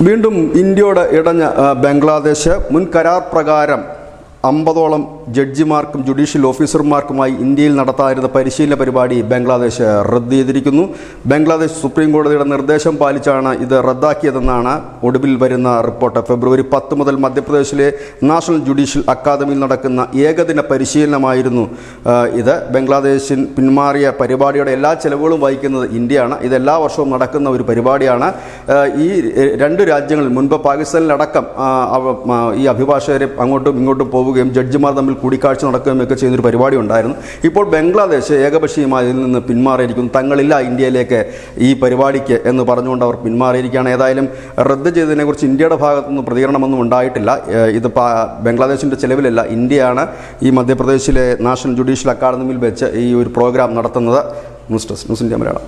വീണ്ടും ഇന്ത്യയോട് ഇടഞ്ഞ ബംഗ്ലാദേശ് മുൻ കരാർ പ്രകാരം 50ഓളം ജഡ്ജിമാർക്കും ജുഡീഷ്യൽ ഓഫീസർമാർക്കുമായി ഇന്ത്യയിൽ നടത്താനിരുന്ന പരിശീലന പരിപാടി ബംഗ്ലാദേശ് റദ്ദ് ചെയ്തിരിക്കുന്നു. ബംഗ്ലാദേശ് സുപ്രീം കോടതിയുടെ നിർദ്ദേശം പാലിച്ചാണ് ഇത് റദ്ദാക്കിയതെന്നാണ് ഒടുവിൽ വരുന്ന റിപ്പോർട്ട്. ഫെബ്രുവരി 10 മുതൽ മധ്യപ്രദേശിലെ നാഷണൽ ജുഡീഷ്യൽ അക്കാദമിയിൽ നടക്കുന്ന ഏകദിന പരിശീലനമായിരുന്നു ഇത്. ബംഗ്ലാദേശിൽ പിന്മാറിയ പരിപാടിയുടെ എല്ലാ ചെലവുകളും വഹിക്കുന്നത് ഇന്ത്യയാണ്. ഇതെല്ലാ വർഷവും നടക്കുന്ന ഒരു പരിപാടിയാണ്. ഈ രണ്ട് രാജ്യങ്ങളിൽ മുൻപ് പാകിസ്ഥാനിലടക്കം ഈ അഭിഭാഷകരെ അങ്ങോട്ടും ഇങ്ങോട്ടും പോവുകയും ജഡ്ജിമാർ തമ്മിൽ കൂടിക്കാഴ്ച നടക്കുകയും ഒക്കെ ചെയ്യുന്നൊരു പരിപാടി ഉണ്ടായിരുന്നു. ഇപ്പോൾ ബംഗ്ലാദേശ് ഏകപക്ഷീയമായി ഇതിൽ നിന്ന് പിന്മാറിയിരിക്കുന്നു. തങ്ങളില്ല ഇന്ത്യയിലേക്ക് ഈ പരിപാടിക്ക് എന്ന് പറഞ്ഞുകൊണ്ട് അവർ പിന്മാറിയിരിക്കുകയാണ്. ഏതായാലും റദ്ദ് ചെയ്തതിനെക്കുറിച്ച് ഇന്ത്യയുടെ ഭാഗത്തുനിന്ന് പ്രതികരണമൊന്നും ഉണ്ടായിട്ടില്ല. ഇത് ബംഗ്ലാദേശിൻ്റെ ചെലവിലല്ല, ഇന്ത്യയാണ് ഈ മധ്യപ്രദേശിലെ നാഷണൽ ജുഡീഷ്യൽ അക്കാദമിയിൽ വെച്ച് ഈ ഒരു പ്രോഗ്രാം നടത്തുന്നത്. News India Malayalam.